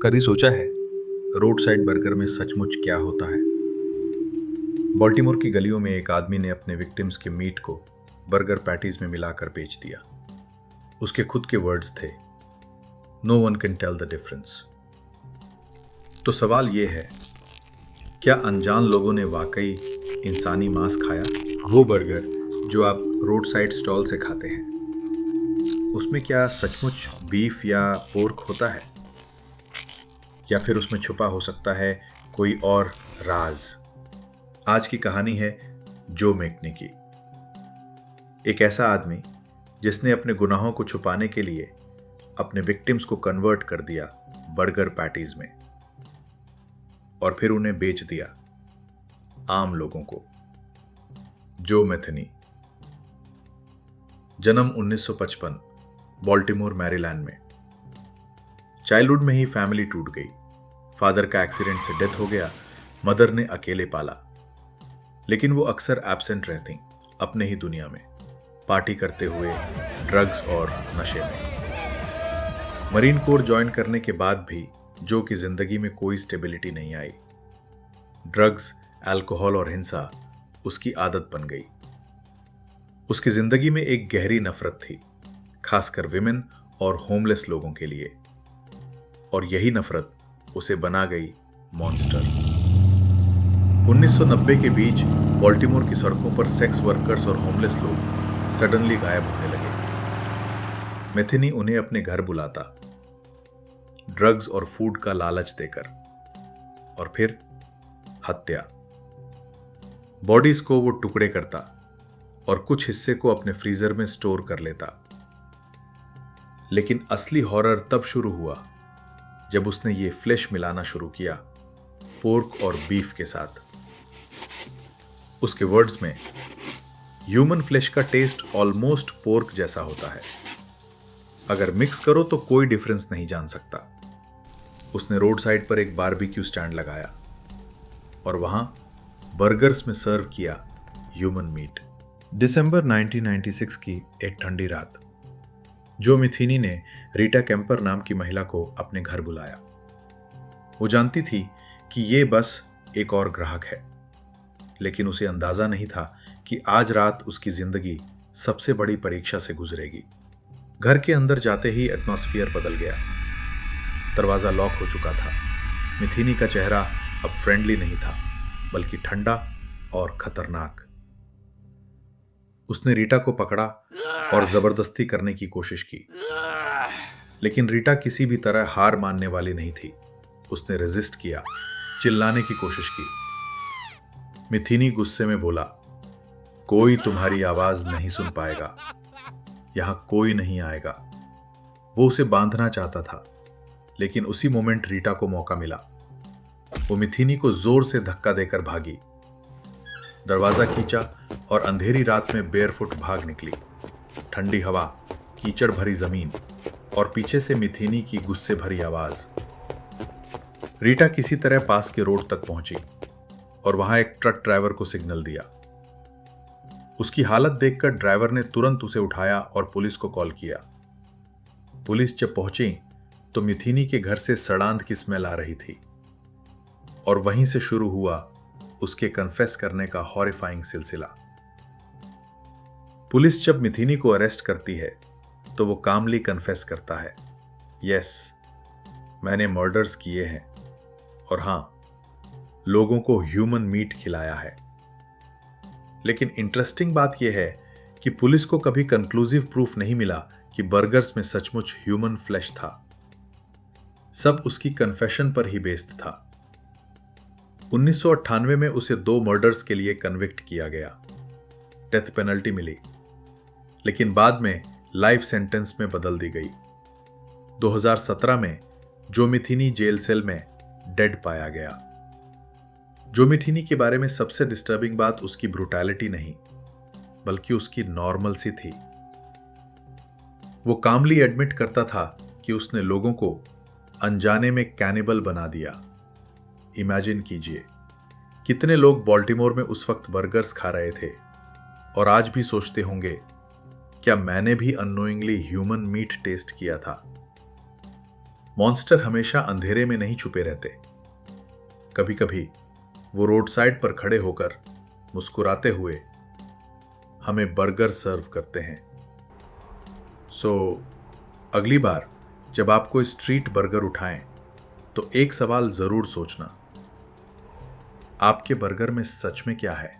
कभी सोचा है रोड साइड बर्गर में सचमुच क्या होता है? बॉल्टिमोर की गलियों में एक आदमी ने अपने विक्टिम्स के मीट को बर्गर पैटीज में मिलाकर बेच दिया। उसके खुद के वर्ड्स थे, no one can tell the difference. तो सवाल यह है, क्या अनजान लोगों ने वाकई इंसानी मांस खाया? वो बर्गर जो आप रोड साइड स्टॉल से खाते हैं, उसमें क्या सचमुच बीफ या पोर्क होता है, या फिर उसमें छुपा हो सकता है कोई और राज? आज की कहानी है जो मैकनी की। एक ऐसा आदमी जिसने अपने गुनाहों को छुपाने के लिए अपने विक्टिम्स को कन्वर्ट कर दिया बर्गर पैटीज में और फिर उन्हें बेच दिया आम लोगों को। जो मैथनी, जन्म 1955, बॉल्टिमोर मैरीलैंड में। चाइल्डहुड में ही फैमिली टूट गई। फादर का एक्सीडेंट से डेथ हो गया, मदर ने अकेले पाला, लेकिन वो अक्सर एब्सेंट रहती अपने ही दुनिया में, पार्टी करते हुए, ड्रग्स और नशे में। मरीन कोर ज्वाइन करने के बाद भी जो की जिंदगी में कोई स्टेबिलिटी नहीं आई। ड्रग्स, अल्कोहल और हिंसा उसकी आदत बन गई। उसकी जिंदगी में एक गहरी नफरत थी, खासकर विमेन और होमलेस लोगों के लिए, और यही नफरत उसे बना गई मॉन्स्टर। 1990 के बीच बॉल्टिमोर की सड़कों पर सेक्स वर्कर्स और होमलेस लोग सडनली गायब होने लगे। मैथनी उन्हें अपने घर बुलाता, ड्रग्स और फूड का लालच देकर, और फिर हत्या। बॉडीज को वो टुकड़े करता और कुछ हिस्से को अपने फ्रीजर में स्टोर कर लेता। लेकिन असली हॉरर तब शुरू हुआ जब उसने ये फ्लेश मिलाना शुरू किया पोर्क और बीफ के साथ। उसके वर्ड्स में, ह्यूमन फ्लेश का टेस्ट ऑलमोस्ट पोर्क जैसा होता है, अगर मिक्स करो तो कोई डिफरेंस नहीं जान सकता। उसने रोड साइड पर एक बारबेक्यू स्टैंड लगाया और वहां बर्गर्स में सर्व किया ह्यूमन मीट। दिसंबर 1996 की एक ठंडी रात, जो मैथनी ने रीटा कैंपर नाम की महिला को अपने घर बुलाया। वो जानती थी कि ये बस एक और ग्राहक है, लेकिन उसे अंदाजा नहीं था कि आज रात उसकी जिंदगी सबसे बड़ी परीक्षा से गुजरेगी। घर के अंदर जाते ही एटमॉस्फेयर बदल गया। दरवाजा लॉक हो चुका था। मैथनी का चेहरा अब फ्रेंडली नहीं था, बल्कि ठंडा और खतरनाक। उसने रीटा को पकड़ा और जबरदस्ती करने की कोशिश की, लेकिन रीटा किसी भी तरह हार मानने वाली नहीं थी। उसने रेजिस्ट किया, चिल्लाने की कोशिश की। मैथनी गुस्से में बोला, कोई तुम्हारी आवाज नहीं सुन पाएगा, यहां कोई नहीं आएगा। वो उसे बांधना चाहता था, लेकिन उसी मोमेंट रीटा को मौका मिला। वो मैथनी को जोर से धक्का देकर भागी, दरवाजा खींचा और अंधेरी रात में बेयरफुट भाग निकली। ठंडी हवा, कीचड़ भरी जमीन और पीछे से मैथनी की गुस्से भरी आवाज। रीटा किसी तरह पास के रोड तक पहुंची और वहां एक ट्रक ड्राइवर को सिग्नल दिया। उसकी हालत देखकर ड्राइवर ने तुरंत उसे उठाया और पुलिस को कॉल किया। पुलिस जब पहुंची तो मैथनी के घर से सड़ांध की स्मेल आ रही थी, और वहीं से शुरू हुआ उसके कन्फेस करने का हॉरिफाइंग सिलसिला। पुलिस जब मैथनी को अरेस्ट करती है तो वो कामली कन्फेस करता है, यस, मैंने मर्डर्स किए हैं, और हां, लोगों को ह्यूमन मीट खिलाया है। लेकिन इंटरेस्टिंग बात यह है कि पुलिस को कभी कंक्लूसिव प्रूफ नहीं मिला कि बर्गर्स में सचमुच ह्यूमन फ्लैश था। सब उसकी कन्फेशन पर ही बेस्ड था। 1998 में उसे 2 मर्डर्स के लिए कन्विक्ट किया गया। डेथ पेनल्टी मिली, लेकिन बाद में लाइफ सेंटेंस में बदल दी गई। 2017 में जो मैथनी जेल सेल में डेड पाया गया। जो मैथनी के बारे में सबसे डिस्टर्बिंग बात उसकी ब्रूटैलिटी नहीं, बल्कि उसकी नॉर्मल सी थी। वो कामली एडमिट करता था कि उसने लोगों को अनजाने में कैनिबल बना दिया। इमेजिन कीजिए, कितने लोग बॉल्टिमोर में उस वक्त बर्गर्स खा रहे थे और आज भी सोचते होंगे, क्या मैंने भी अननोइंगली ह्यूमन मीट टेस्ट किया था? मॉन्स्टर हमेशा अंधेरे में नहीं छुपे रहते। कभी कभी वो रोड साइड पर खड़े होकर मुस्कुराते हुए हमें बर्गर सर्व करते हैं। सो अगली बार जब आप कोई स्ट्रीट बर्गर उठाएं तो एक सवाल जरूर सोचना, आपके बर्गर में सच में क्या है।